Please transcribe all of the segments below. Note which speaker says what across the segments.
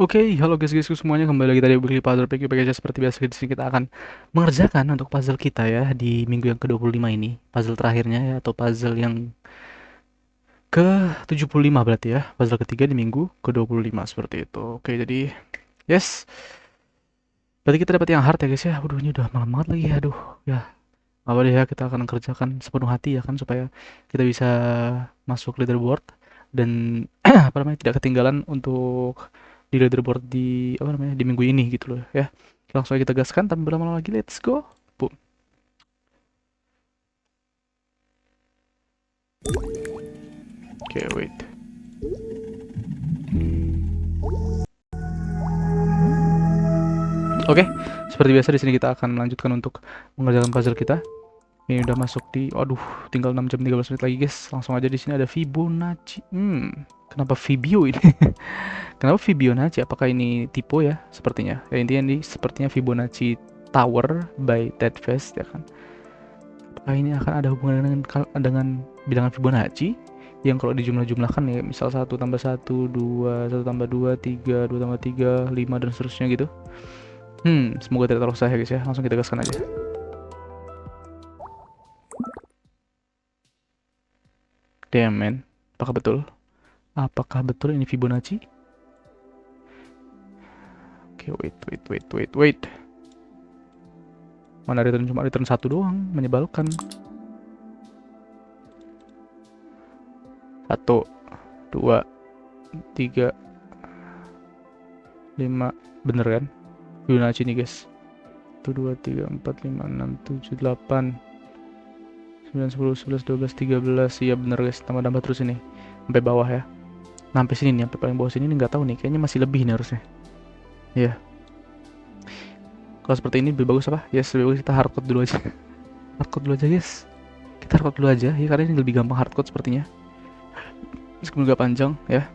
Speaker 1: Oke, halo guys semuanya, kembali lagi tadi Weekly Puzzle PKP aja seperti biasa. Di sini kita akan mengerjakan untuk puzzle kita ya di minggu yang ke-25 ini, puzzle terakhirnya ya, atau puzzle yang ke-75 berarti ya, puzzle ketiga di minggu ke-25 seperti itu. Oke, jadi yes, berarti kita dapat yang hard ya guys ya. Waduh, ini udah malam banget lagi ya. Aduh, ya apa deh ya, kita akan kerjakan sepenuh hati ya kan, supaya kita bisa masuk leaderboard dan apa namanya, tidak ketinggalan untuk di leaderboard di apa namanya, di minggu ini gitu loh ya. Langsung aja kita gaskan tanpa berlama-lama lagi, let's go. Boom. Oke, wait. Oke, seperti biasa di sini kita akan melanjutkan untuk mengerjakan puzzle kita. Ini udah masuk di, waduh, tinggal 6 jam 13 menit lagi guys. Langsung aja, di sini ada Fibonacci. Kenapa Fibio ini? Kenapa Fibonacci? Apakah ini tipe ya? Sepertinya. Ya intinya ini sepertinya Fibonacci Tower by Ted Fest ya kan. Apakah ini akan ada hubungan dengan bilangan Fibonacci yang kalau dijumlah-jumlahkan ya, misal 1 tambah 1, 2, 1 tambah 2, 3, 2 tambah 3, 5 dan seterusnya gitu. Semoga tidak terlalu susah ya guys ya. Langsung kita gaskan aja. Damn man. Apakah betul? Apakah betul ini Fibonacci? Oke, wait. Mana return, cuma return 1 doang, menyebalkan. 1, 2, 3, 5. Bener kan? Fibonacci nih guys. 1, 2, 3, 4, 5, 6, 7, 8, 9, 10, 11, 12, 13. Iya bener guys, tambah-tambah terus ini sampai bawah ya. Nah, sampai sini nih, sampai paling bawah sini nih, nggak tahu nih, kayaknya masih lebih nih harusnya. Iya. Kalau seperti ini lebih bagus apa? Yes, lebih bagus kita hardcode dulu aja. Hardcode dulu aja guys. Kita hardcode dulu aja ya, karena ini lebih gampang hardcode sepertinya. Meskipun agak panjang ya.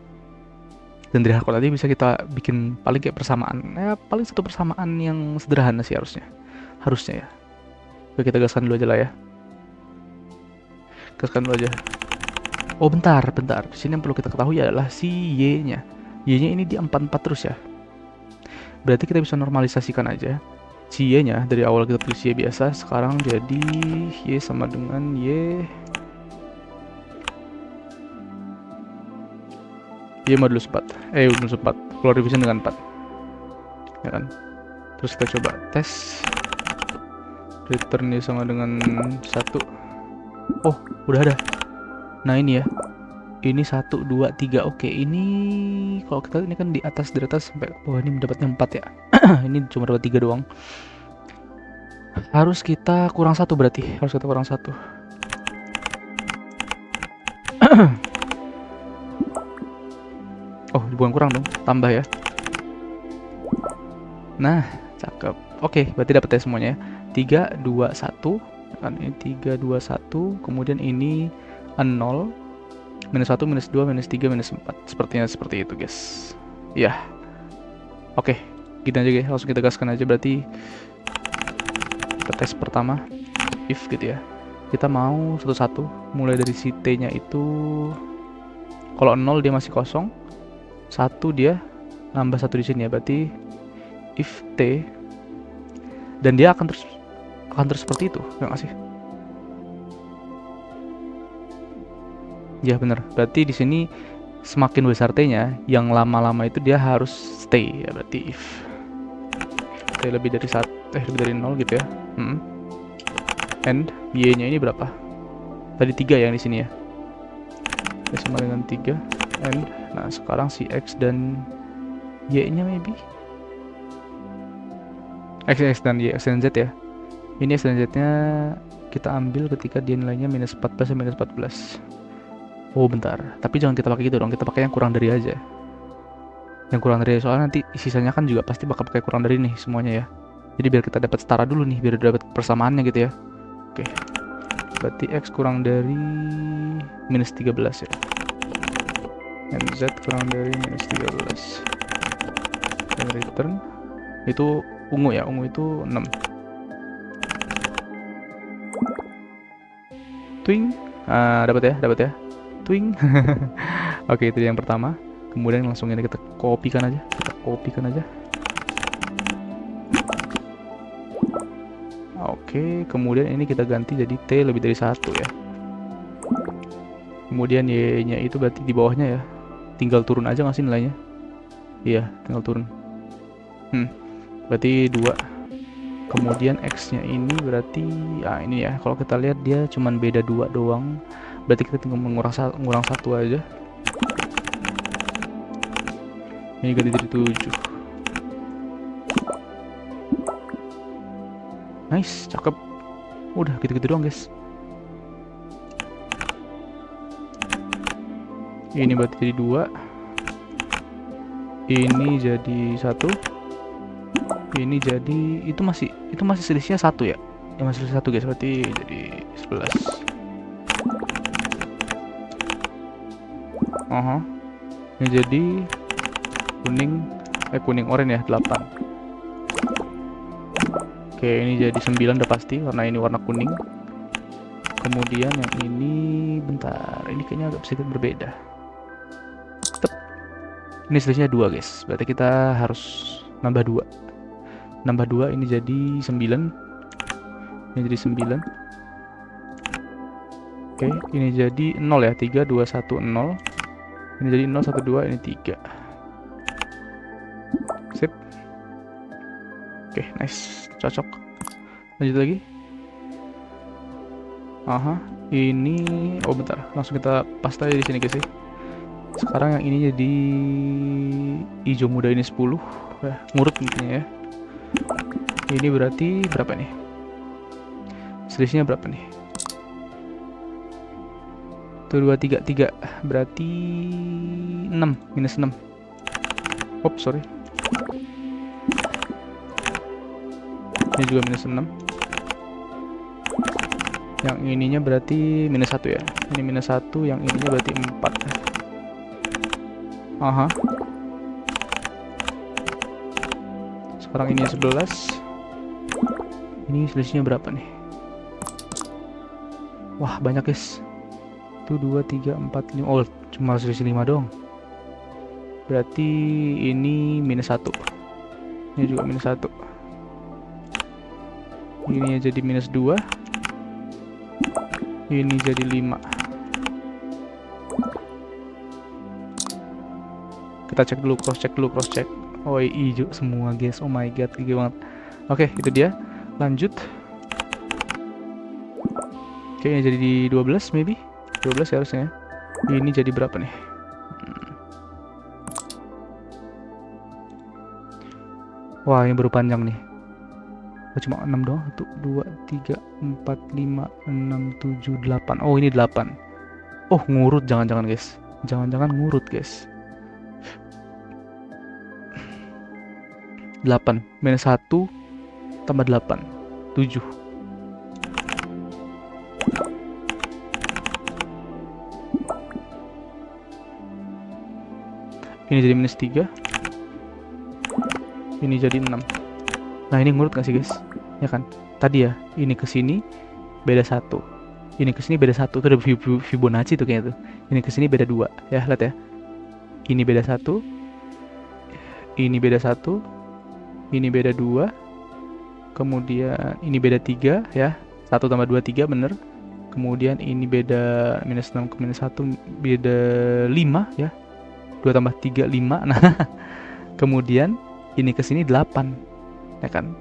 Speaker 1: Dan dari hardcode tadi bisa kita bikin paling kayak persamaan. Ya, paling satu persamaan yang sederhana sih harusnya. Harusnya ya. Oke, kita gaskan dulu aja lah ya. Gaskan dulu aja. Oh bentar. Di sini yang perlu kita ketahui adalah si Y-nya. Y-nya ini di 44 terus ya. Berarti kita bisa normalisasikan aja. Si Y-nya dari awal kita tulis Y biasa, sekarang jadi Y sama dengan Y modulus 4. Modulus 4. Keluar division dengan 4. Ya kan? Terus kita coba tes. Return Y sama dengan 1. Oh, udah ada. Nah ini ya. Ini 1, 2, 3. Oke, ini kalau kita ini kan di atas sampai bawah ini mendapatnya 4 ya. Ini cuma dapat 3 doang. Harus kita kurang 1 berarti. Harus kita kurang 1. Oh, bukan kurang dong. Tambah ya. Nah, cakep. Oke, berarti dapat ya semuanya. 3, 2, 1. Kan ini 3, 2, 1. Kemudian ini 0. Minus 1, minus 2, minus 3, minus 4. Sepertinya seperti itu, guys. Ya. Oke, gitu aja guys. Langsung kita gaskan aja. Berarti kita tes pertama. If gitu ya. Kita mau satu-satu. Mulai dari si T-nya itu. Kalau 0 dia masih kosong. 1 dia nambah 1 di sini ya. Berarti if T. Dan dia akan terus seperti itu. Ya nggak sih? Ya benar. Berarti di sini semakin besar T-nya, yang lama-lama itu dia harus stay ya. Berarti if T lebih dari 0 gitu ya. And Y-nya ini berapa? Tadi 3 yang di sini ya. Ini sama dengan 3 and nah sekarang si X dan Y-nya maybe X dan Y, X dan Z ya. Ini X dan Z-nya kita ambil ketika dia nilainya minus 14 sampai minus 14. Oh bentar, tapi jangan kita pakai gitu dong, kita pakai yang kurang dari aja. Yang kurang dari, soalnya nanti sisanya kan juga pasti bakal pakai kurang dari nih semuanya ya. Jadi biar kita dapat setara dulu nih, biar dapat persamaannya gitu ya. Oke. Berarti X kurang dari minus 13 ya. Dan Z kurang dari minus 13. Dan return itu ungu ya, ungu itu 6. Twing. Dapat ya. Twing. Oke, itu yang pertama. Kemudian langsung ini kita kopikan aja. Oke, kemudian ini kita ganti jadi T lebih dari 1 ya. Kemudian Y-nya itu berarti di bawahnya ya. Tinggal turun aja nggak sih nilainya? Iya, tinggal turun. Berarti 2. Kemudian X-nya ini berarti ini ya. Kalau kita lihat dia cuman beda 2 doang. Berarti kita tinggal ngurang 1 aja. Ini ganti jadi 7. Nice, cakep. Udah gitu-gitu doang guys. Ini berarti jadi 2. Ini jadi 1. Ini jadi itu masih selisihnya 1 ya. Yang masih selisih 1 guys, berarti jadi 11. Ini jadi kuning oranye ya, 8. Oke, ini jadi 9 udah pasti karena ini warna kuning. Kemudian yang ini bentar, ini kayaknya agak sedikit berbeda. Ini selisihnya 2 guys, berarti kita harus nambah 2. Ini jadi 9. Ini jadi 9. Oke, ini jadi 0 ya, 3, 2, 1, 0. Ini jadi 0, 1, 2, ini 3. Sip. Oke, nice, cocok. Lanjut lagi. Ini bentar, langsung kita paste aja di sini guys. Sekarang yang ini jadi hijau muda, ini 10 ya, ngurut intinya ya. Ini berarti berapa nih? Selisihnya berapa nih? 1, 2, 3, 3 berarti 6, minus 6. Sorry. Ini juga minus 6. Yang ininya berarti minus 1 ya. Ini minus 1, yang ininya berarti 4. Sekarang ini 11. Ini selisihnya berapa nih? Wah, banyak guys. 1, 2, 3, 4, 5. Oh, cuma selisih 5 doang. Berarti ini minus 1. Ini juga minus 1. Ini jadi minus 2. Ini jadi 5. Kita cek dulu, cross check. Oh, hijau semua guys. Oh my god, gede banget. Oke, itu dia. Lanjut. Oke, ini jadi di 12 maybe. 12 ya harusnya. Ini jadi berapa nih? Wah, ini baru panjang nih. Cuma 6 doang. 1, 2, 3, 4, 5, 6, 7, 8. Oh, ini 8. Oh, ngurut jangan-jangan guys. Jangan-jangan ngurut guys. 8 minus 1 tambah 8, 7. Ini jadi minus 3. Ini jadi 6. Nah, ini ngurut gak sih guys? Ya kan? Tadi ya, ini ke sini beda 1. Ini ke sini beda 1. Itu ada Fibonacci tuh kayaknya tuh. Ini ke sini beda 2. Ya, lihat ya. Ini beda 1. Ini beda 1. Ini beda 2. Kemudian ini beda 3 ya. 1 tambah 2, 3 bener. Kemudian ini beda minus 6 ke minus 1 beda 5 ya. 2 tambah 3, 5. Nah, kemudian ini ke sini 8. Ya kan?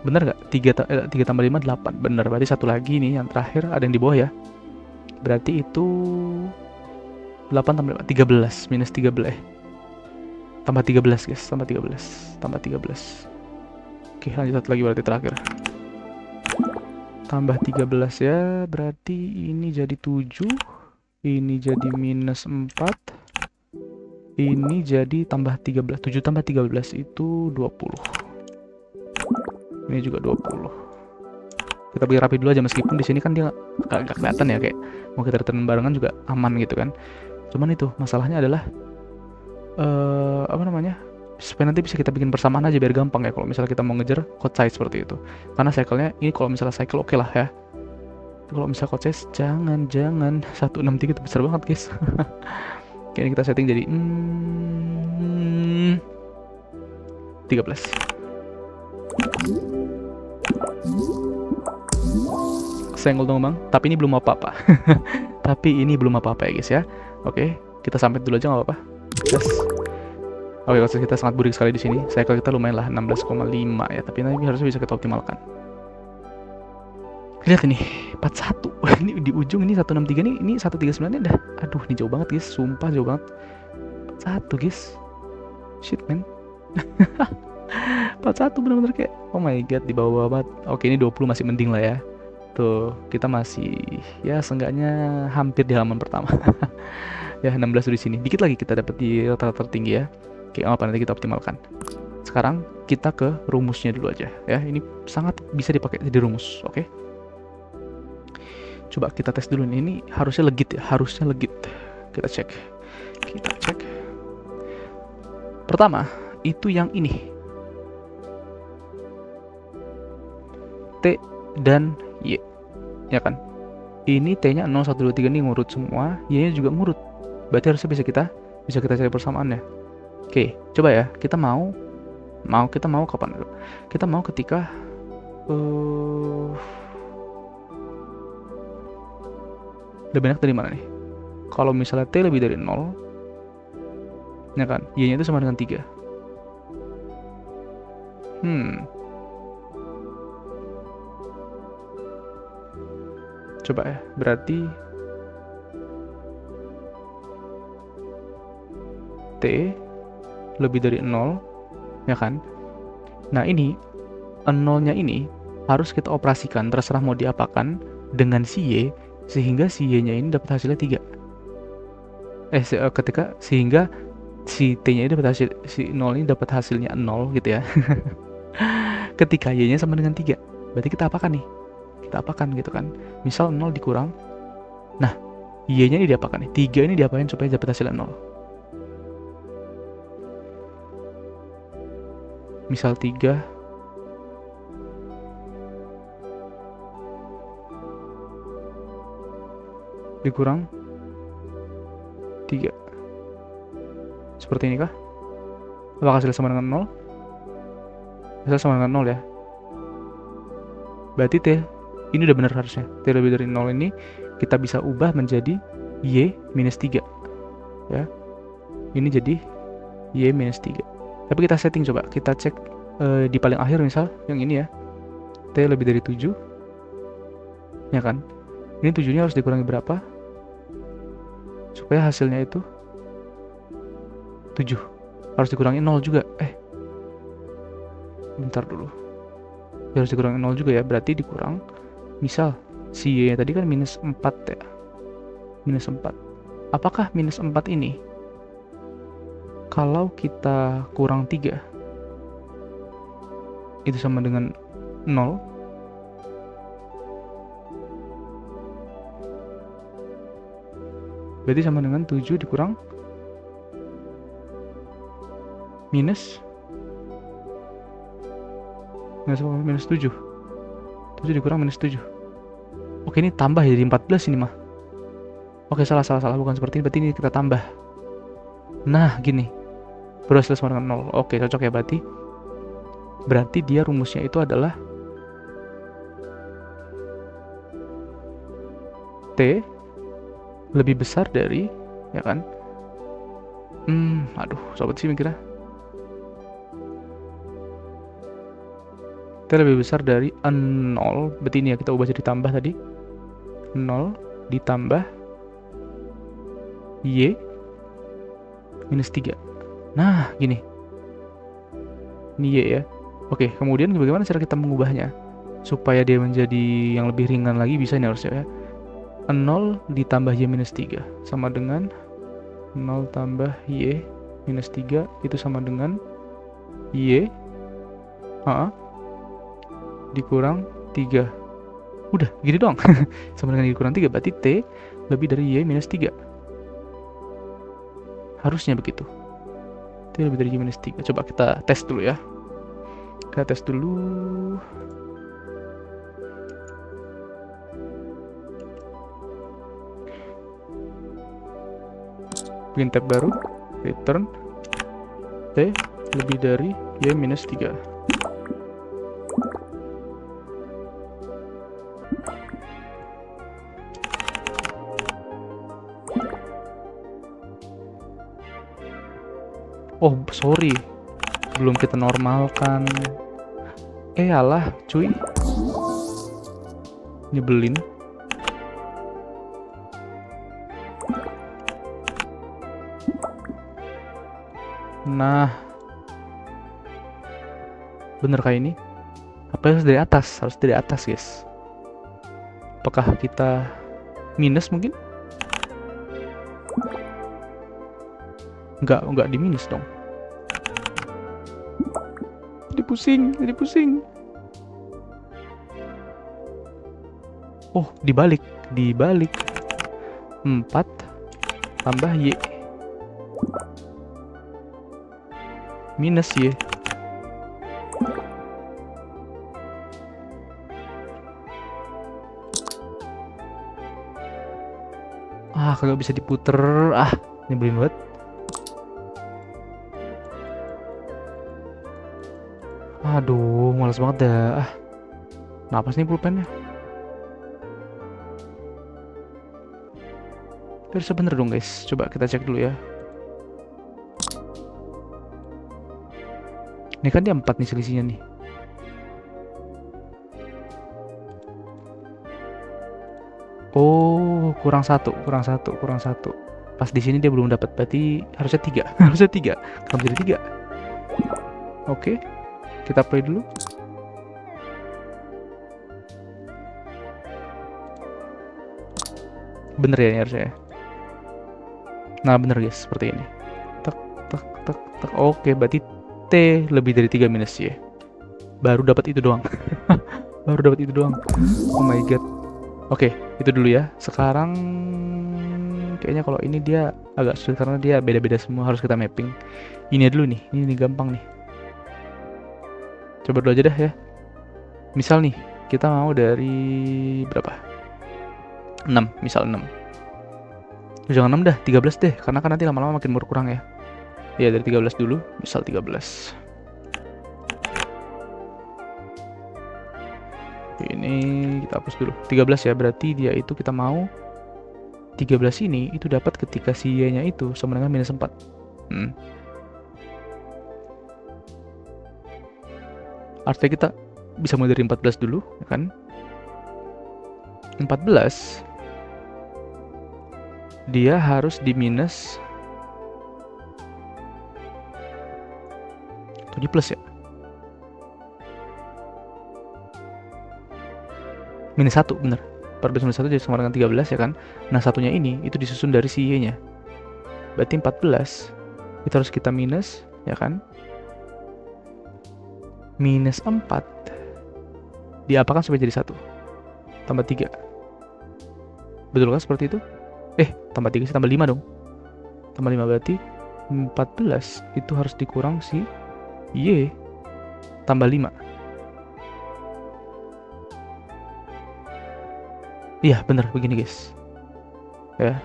Speaker 1: Bener gak? 3 tambah 5, 8. Bener, berarti satu lagi nih yang terakhir ada yang di bawah ya. Berarti itu 8 tambah 5, 13. Minus 13. Tambah 13 guys, tambah 13. Oke, lanjut satu lagi berarti terakhir. Tambah 13 ya, berarti ini jadi 7. Ini jadi minus 4. Ini jadi tambah 13. 7 tambah 13 itu 20. Ini juga 20. Kita beli rapi dulu aja, meskipun di sini kan dia gak kelihatan ya, kayak mau kita return barengan juga aman gitu kan. Cuman itu masalahnya adalah supaya nanti bisa kita bikin persamaan aja biar gampang ya kalau misalnya kita mau ngejar code size seperti itu. Karena cycle-nya ini kalau misalnya cycle oke lah ya. Kalau misalnya code size jangan 163 itu besar banget guys. Oke, ini kita setting jadi 13. Senggol dong bang, tapi ini belum apa-apa. Tapi ini belum apa-apa ya guys ya. Oke, kita sampai dulu aja nggak apa-apa. Yes. Oke, kasus kita sangat buruk sekali di sini. Cycle kita lumayan lah 16,5 ya, tapi nanti harusnya bisa kita optimalkan. Lihat ini 41. Ini di ujung ini 163 nih, ini 139 nya udah. Aduh, ini jauh banget guys, sumpah jauh banget. 41 guys. Shit man. 41 bener-bener kayak oh my god, di bawah banget. Oke, ini 20 masih mending lah ya. Tuh, kita masih ya seenggaknya hampir di halaman pertama. Ya 16 di sini. Dikit lagi kita dapat di rata-rata tertinggi ya. Oke, apa nanti kita optimalkan. Sekarang kita ke rumusnya dulu aja ya. Ini sangat bisa dipakai jadi rumus, oke? Coba kita tes dulu nih. Ini harusnya legit ya, harusnya legit. Kita cek. Pertama, itu yang ini. T dan Y. Ya kan? Ini T-nya 0, 1, 2, 3 ini ngurut semua, Y-nya juga ngurut. Berarti harusnya bisa kita cari persamaannya. Oke, coba ya. Kita mau kapan dulu? Kita mau ketika lebih enak dari mana nih? Kalau misalnya T lebih dari 0, ya kan? Y-nya itu sama dengan 3. Coba ya, berarti T lebih dari 0, ya kan? Nah ini, 0-nya ini harus kita operasikan, terserah mau diapakan, dengan si Y, sehingga si Y-nya ini dapat hasilnya 3. Sehingga si T-nya ini dapat si 0 ini dapat hasilnya 0 gitu ya. Ketika Y-nya sama dengan 3, berarti kita apakan nih? Kita apakan gitu kan. Misal 0 dikurang, nah Y-nya ini diapakan nih? 3 ini diapain supaya dapat hasilnya 0? Misal 3 dikurang 3, seperti ini kah? Apakah hasilnya sama dengan 0? Hasilnya sama dengan 0 ya. Berarti T ini udah benar harusnya. T lebih dari 0 ini kita bisa ubah menjadi Y minus 3 ya. Ini jadi Y minus 3. Tapi kita setting, coba kita cek di paling akhir misal yang ini ya. T lebih dari 7, ya kan? Ini 7-nya harus dikurangi berapa supaya hasilnya itu 7? Harus dikurangi 0 juga. Bentar dulu. Harus dikurangi 0 juga ya. Berarti dikurang, misal si Y tadi kan minus 4 ya. Minus 4. Apakah minus 4 ini kalau kita kurang 3 itu sama dengan 0? Berarti sama dengan 7 dikurang minus 7. 7 dikurang minus 7. Oke, ini tambah jadi 14 ini mah. Oke, salah, bukan seperti ini. Berarti ini kita tambah. Nah, gini. Berhasil sama dengan 0. Oke, cocok ya berarti. Berarti dia rumusnya itu adalah T lebih besar dari, ya kan? Aduh, sobat sih mikirnya. T lebih besar dari 0. Berarti ini ya kita ubah jadi tambah tadi. 0 ditambah Y minus 3. Nah, gini. Ini Y ya. Oke, kemudian bagaimana cara kita mengubahnya? Supaya dia menjadi yang lebih ringan lagi, bisa nih harusnya ya. 0 ditambah Y minus 3 sama dengan 0 tambah Y minus 3 itu sama dengan Y dikurang 3. Udah, gini doang. Sama dengan dikurang 3, berarti T lebih dari Y minus 3. Harusnya begitu. T lebih dari Y minus 3. Coba kita tes dulu ya. Kita tes dulu. Bikin tab baru. Return T lebih dari Y minus 3. Oh, sorry. Belum kita normalkan. Alah, cuy. Nyebelin. Nah. Bener kayak ini? Apa harus dari atas? Harus dari atas, guys. Apakah kita minus mungkin? Enggak di minus dong. Jadi pusing. Oh, dibalik. 4 tambah Y minus Y. Kagak bisa diputer. Nyebelin banget. Aduh, malas banget dah. Kenapa sih pulpennya? Harusnya bener dong, guys. Coba kita cek dulu ya. Ini kan dia 4 nih selisihnya nih. Oh, kurang satu. Pas di sini dia belum dapat, berarti harusnya 3. Harusnya 3. Kenapa jadi 3? Oke. Kita play dulu. Bener ya ini harusnya. Nah, bener guys, seperti ini. Tak. Oke, berarti T lebih dari 3 minus Y. Baru dapat itu doang. Oh my god. Oke, itu dulu ya. Sekarang kayaknya kalau ini dia agak sulit karena dia beda-beda semua, harus kita mapping. Ini dulu nih, ini gampang nih. Coba dulu aja dah ya. Misal nih, kita mau dari berapa? 6, misal 6. Jangan 6 dah, 13 deh, karena kan nanti lama-lama makin berkurang ya. Ya, dari 13 dulu, misal 13. Ini kita hapus dulu. 13 ya, berarti dia itu kita mau 13 ini itu dapat ketika si Y-nya itu sama dengan minus 4. Artinya kita bisa mulai dari 14 dulu, ya kan? 14 dia harus di minus 7 plus ya? Minus 1, bener. 14 minus 1 jadi sama dengan 13 ya kan? Nah, satunya ini itu disusun dari si Y-nya. Berarti 14 itu harus kita minus, ya kan? Minus 4 diapakan supaya jadi 1? Tambah 3. Betul kan seperti itu? Tambah 3 sih, tambah 5 dong. Tambah 5 berarti 14 itu harus dikurang si Y tambah 5. Iya, bener begini guys. Ya,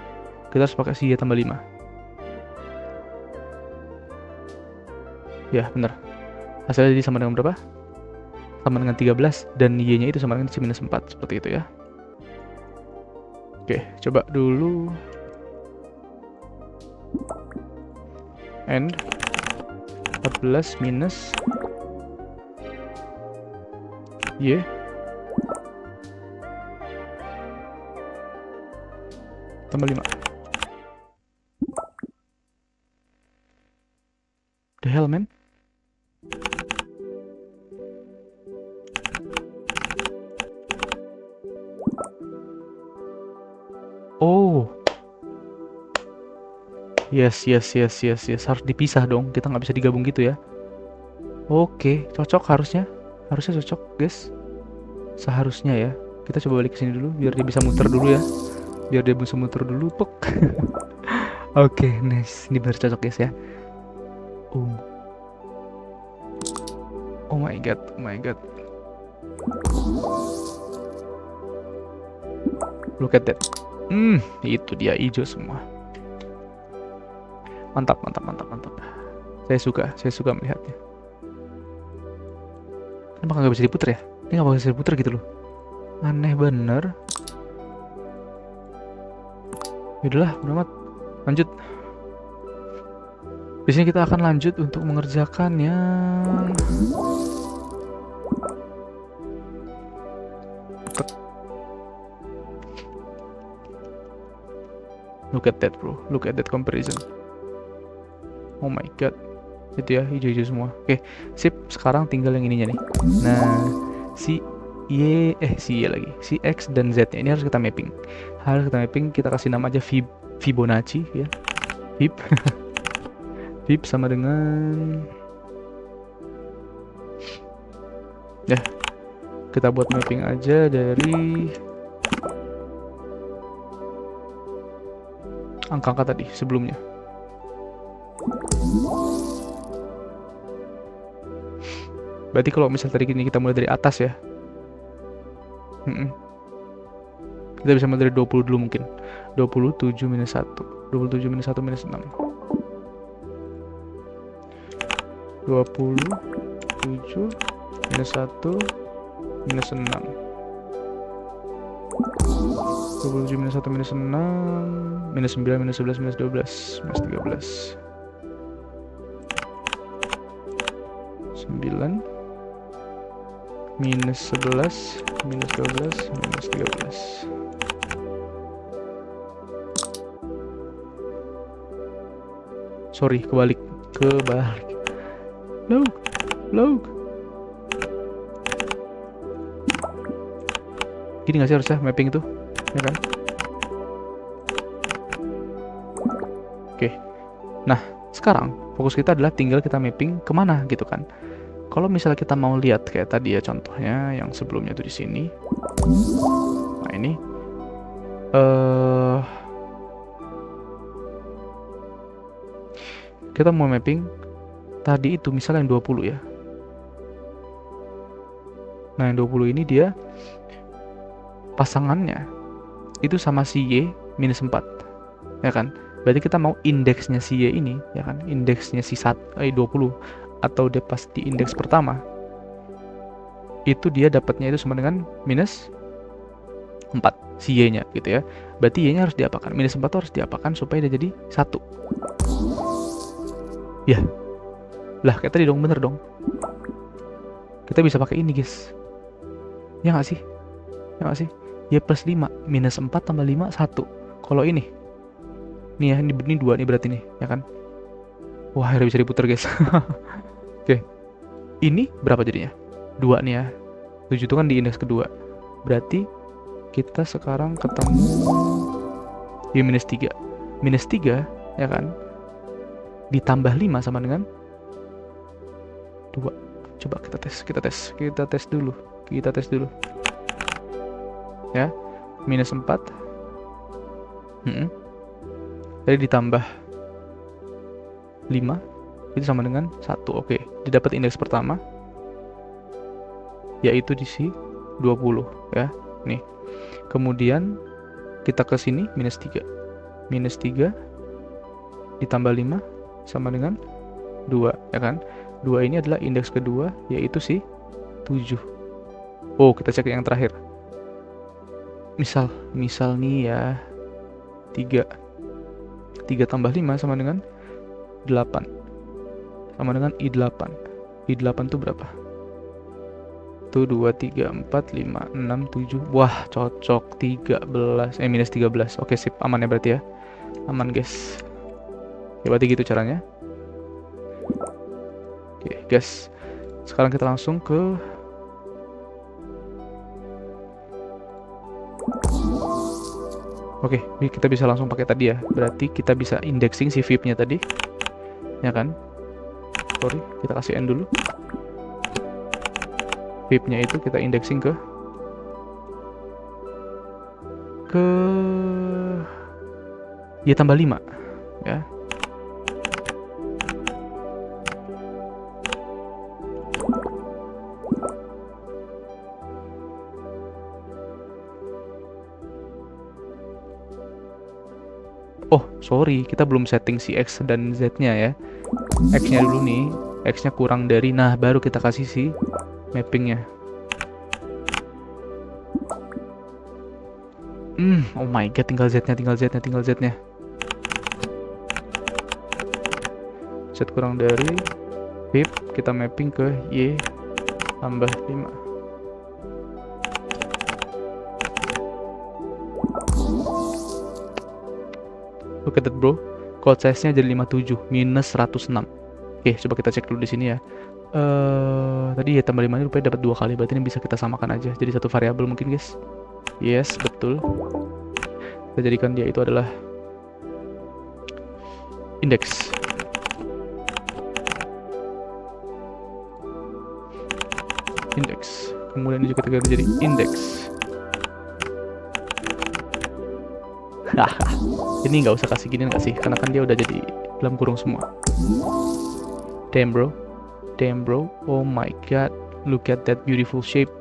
Speaker 1: kita harus pakai si Y tambah 5. Ya, bener. Hasilnya jadi sama dengan berapa? Sama dengan 13 dan Y-nya itu sama dengan si minus 4, seperti itu ya. Oke, coba dulu. And 14 minus Y tambah 5. The hell, man? Oh. Yes. Harus dipisah dong. Kita nggak bisa digabung gitu ya. Oke, cocok harusnya. Harusnya cocok, guys. Seharusnya ya. Kita coba balik ke sini dulu biar dia bisa muter dulu ya. Biar dia bisa muter dulu, pok. Oke, nice. Ini benar cocok, guys ya. Oh my god. Look at that. Itu dia hijau semua. Mantap, mantap, mantap, mantap. Saya suka melihatnya. Kenapa nggak bisa diputer ya? Ini nggak bisa diputer gitu loh. Aneh bener. Yaudahlah, udah amat. Lanjut. Di sini kita akan lanjut untuk mengerjakan yang look at that bro, look at that comparison. Oh my god, itu ya hijau-hijau semua. Oke, sip. Sekarang tinggal yang ininya nih. Nah, si Y lagi, si X dan Z nya ini harus kita mapping. Kita kasih nama aja Fibonacci ya. Fib sama dengan ya, kita buat mapping aja dari angka-angka tadi sebelumnya. Berarti kalau misal tadi gini kita mulai dari atas ya. Kita bisa mulai dari 20 dulu mungkin. 27 minus 1. 27 minus 1 minus 6. 27 minus 1 minus 6. 27 minus 1 minus 6 minus 9 minus 11 minus 12 minus 13. 9 minus 11 minus 12 minus 13. Sorry, kebalik. Log. Gini nggak sih harusnya mapping itu, ya kan? Oke. Nah, sekarang fokus kita adalah tinggal kita mapping kemana gitu kan. Kalau misalnya kita mau lihat kayak tadi ya contohnya yang sebelumnya tuh di sini. Nah ini kita mau mapping tadi itu misalnya yang 20 ya. Nah yang 20 ini dia pasangannya itu sama si Y minus 4 ya kan. Berarti kita mau indeksnya si Y ini ya kan, indeksnya si 20 atau dia pas di indeks pertama itu dia dapatnya itu sama dengan minus 4 si Y nya gitu ya. Berarti Y nya harus diapakan, minus 4 harus diapakan supaya dia jadi 1 ya. Lah kayak tadi dong, bener dong. Kita bisa pakai ini guys, ya nggak sih? Y plus 5 minus 4 tambah 5 1. Kalau ini nih ya, ini 2 nih berarti nih ya kan. Wah akhirnya bisa diputar guys. Oke, ini berapa jadinya? 2 nih ya. 7 itu kan di indeks kedua. Berarti kita sekarang ketemu Y minus 3. Minus 3 ya kan, ditambah 5 sama dengan 2. Coba kita tes dulu ya. Minus 4 jadi ditambah 5 itu sama dengan 1. Oke, didapat indeks pertama yaitu di si 20 ya. Nih. Kemudian kita ke sini minus 3 ditambah 5 sama dengan 2 ya kan. 2 ini adalah indeks kedua yaitu si 7. Oh, kita cek yang terakhir. Misal nih ya 3 tambah 5 sama dengan 8 sama dengan I8. I8 itu berapa? Tuh 2, 3, 4, 5, 6, 7. Wah cocok, 13 minus 13. Oke sip, aman ya berarti ya. Aman guys ya, berarti gitu caranya. Oke guys, sekarang kita langsung ke oke, kita bisa langsung pakai tadi ya. Berarti kita bisa indexing si Fib nya tadi ya kan. Sorry, kita kasih N dulu. Fib nya itu kita indexing ke Y tambah 5 ya. Oh sorry, kita belum setting si X dan Z-nya ya. X-nya dulu nih, X-nya kurang dari, nah baru kita kasih si mappingnya. Oh my god, tinggal Z-nya. Z kurang dari, pip, kita mapping ke Y tambah 5. Look at that bro, code size-nya jadi 57, minus 106. Oke, coba kita cek dulu di sini ya. Tadi ya tambah 5 ini rupanya dapat 2 kali, berarti ini bisa kita samakan aja jadi satu variabel mungkin guys. Yes, betul. Kita jadikan dia itu adalah indeks. Kemudian ini juga kita ganti jadi indeks. Ini nggak usah kasih gini nggak sih, karena kan dia udah jadi dalam kurung semua. Damn bro, oh my god, look at that beautiful shape.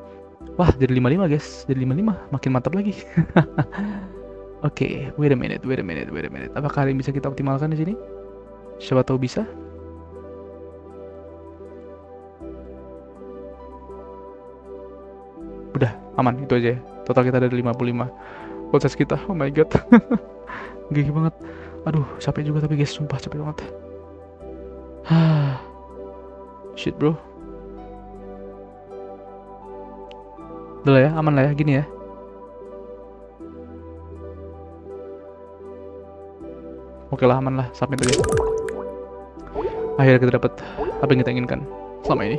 Speaker 1: Wah, jadi 55 guys, jadi 55, makin mantap lagi. Oke, wait a minute. Apakah ini bisa kita optimalkan di sini? Siapa tahu bisa. Udah, aman, itu aja ya. Total kita ada 55. Proses kita, oh my god. Gigi banget. Aduh, capek juga tapi guys, sumpah capek banget. Shit bro. Udah lah ya, aman lah ya, gini ya. Oke lah, aman lah, submit aja. Akhirnya kita dapat apa yang kita inginkan selama ini.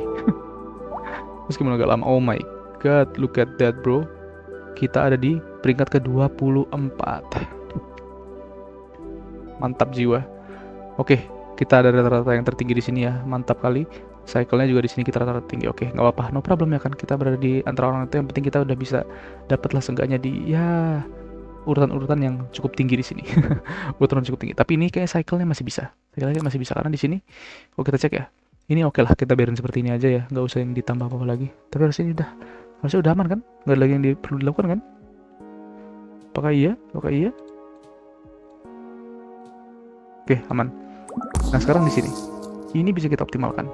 Speaker 1: Meskipun agak lama. Oh my god, look at that bro. Kita ada di peringkat ke-24. Mantap jiwa. Oke, kita ada rata-rata yang tertinggi di sini ya. Mantap kali. Cycle-nya juga di sini kita rata-rata tinggi. Oke, nggak apa-apa, no problem ya kan. Kita berada di antara orang itu, yang penting kita udah bisa dapatlah seenggaknya di ya urutan-urutan yang cukup tinggi di sini. Urutan cukup tinggi. Tapi ini kayak cycle-nya masih bisa. Cycle-nya masih bisa karena di sini. Oh, kita cek ya. Ini oke lah, kita biarin seperti ini aja ya. Nggak usah yang ditambah apa-apa lagi. Tapi harusnya udah aman kan? Nggak ada lagi yang perlu dilakukan kan? Apakah iya? Oke, aman. Nah, sekarang di sini. Ini bisa kita optimalkan.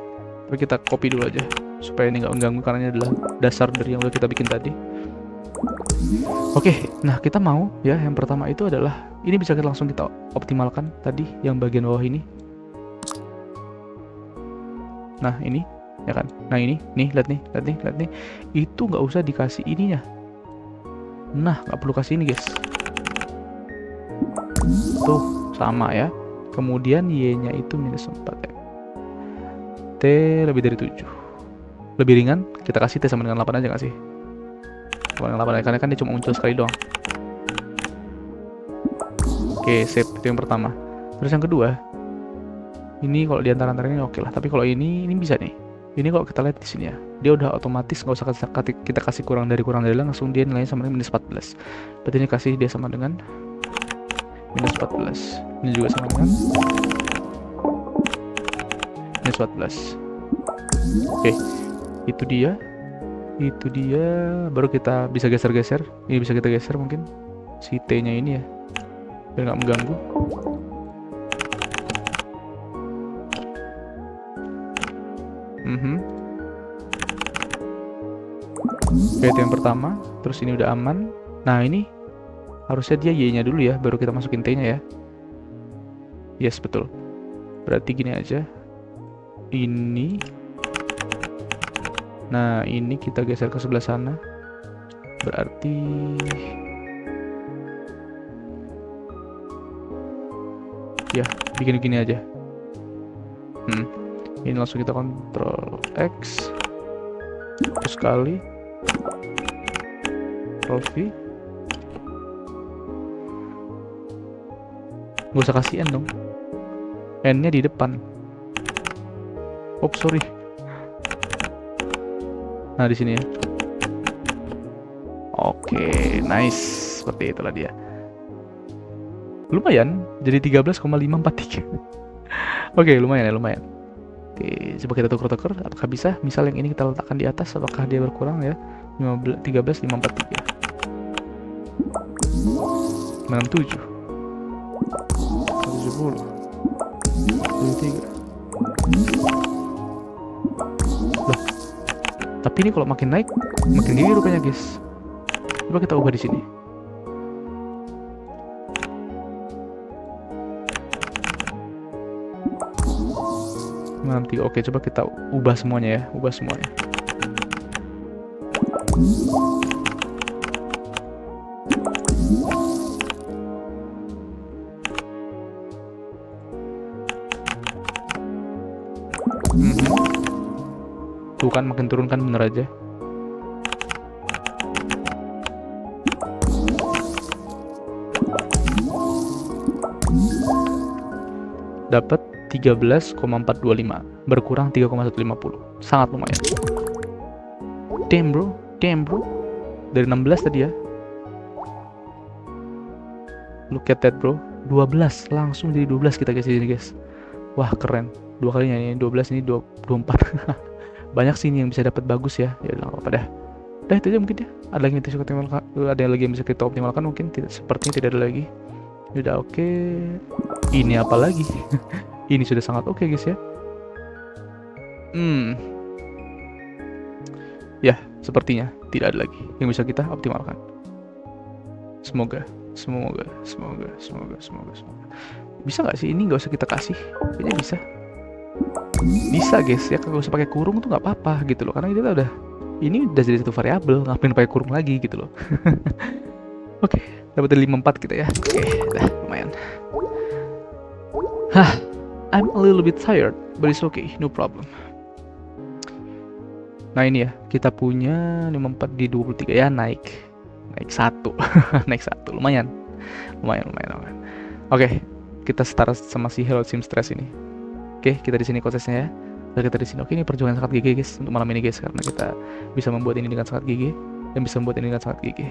Speaker 1: Tapi kita copy dulu aja supaya ini nggak mengganggu karena ini adalah dasar dari yang udah kita bikin tadi. Oke, nah kita mau ya yang pertama itu adalah ini bisa langsung kita optimalkan tadi yang bagian bawah ini. Nah ini ya kan, nah ini nih lihat nih itu nggak usah dikasih ininya. Nah nggak perlu kasih ini guys. Tuh sama ya. Kemudian y-nya itu minus 4 ya. T lebih dari 7. Lebih ringan, kita kasih T sama dengan 8 aja nggak sih? Sama dengan 8 aja, karena kan dia cuma muncul sekali doang. Oke, save, itu yang pertama. Terus yang kedua, ini kalau di antara-antara ini oke lah. Tapi kalau ini bisa nih. Ini kalau kita lihat di sini ya, dia udah otomatis nggak usah kita kasih kurang dari langsung dia nilainya sama dengan minus 14. Berarti ini kasih dia sama dengan minus 14. Ini juga sama dengan minus 14. Oke, itu dia. Baru kita bisa geser-geser. Ini bisa kita geser mungkin si T-nya ini ya, biar nggak mengganggu. Oke, itu yang pertama. Terus ini udah aman. Nah ini harusnya dia Y-nya dulu ya, baru kita masukin T-nya ya. Yes, betul. Berarti gini aja. Ini. Nah, ini kita geser ke sebelah sana. Berarti ya, bikin gini aja. Ini langsung kita Ctrl X. Terus kali Ctrl V. Gak usah kasih N dong. N-nya di depan. Oh, sorry. Nah, di sini ya. Oke, nice. Seperti itulah dia. Lumayan, jadi 13,543. Oke, lumayan ya, lumayan. Oke, coba kita tuker-tuker. Apakah bisa? Misal yang ini kita letakkan di atas, apakah dia berkurang ya? 13,543. 97. 170. 73. Loh, tapi ini kalau makin naik makin gini rupanya guys. Coba kita ubah di sini. Nanti oke, coba kita ubah semuanya ya, ubah semuanya. Tuh kan makin turun kan, bener aja. Dapat 13,425, berkurang 3,150. Sangat lumayan. Damn bro. Dari 16 tadi ya. Look at that bro. 12, langsung jadi 12 kita guys ini guys. Wah, keren. Dua kalinya ini 12, ini 24. Banyak sih ini yang bisa dapat bagus ya. Ya udah apa dah. Udah itu aja mungkin ya. Ada lagi yang bisa kita optimalkan, ada yang lagi yang bisa kita optimalkan mungkin. Sepertinya tidak ada lagi. Udah oke. Ini apa lagi? Ini sudah sangat oke guys ya. Ya, sepertinya tidak ada lagi yang bisa kita optimalkan. Semoga. Bisa nggak sih ini nggak usah kita kasih? Kayaknya bisa. Bisa guys ya, kalau usah pakai kurung tuh nggak apa-apa gitu loh, karena kita udah ini udah jadi satu variabel, ngapain pakai kurung lagi gitu loh. Oke, dapat 54 kita ya. Oke, dah lumayan. I'm a little bit tired, but it's okay, no problem. Nah ini ya, kita punya 54 di 23 ya, naik 1. Naik 1, lumayan. Oke, kita start sama si Hello Seamstress ini. Oke, kita di sini prosesnya ya. Kita di sini. Oke, ini perjuangan sangat gigih guys untuk malam ini guys, karena kita bisa membuat ini dengan sangat gigih dan bisa membuat ini dengan sangat gigih.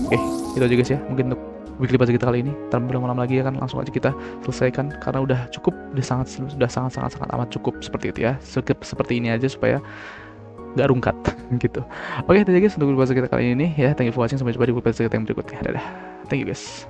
Speaker 1: Oke, itu aja guys ya. Mungkin untuk weekly puzzle kita kali ini. Terlalu malam lagi ya kan, langsung aja kita selesaikan karena udah cukup, udah sangat amat cukup seperti itu ya. Seperti ini aja supaya nggak rungkat gitu. Oke, itu aja guys untuk weekly puzzle kita kali ini ya. Thank you for watching, sampai jumpa di weekly puzzle kita yang berikutnya. Dadah. Thank you guys.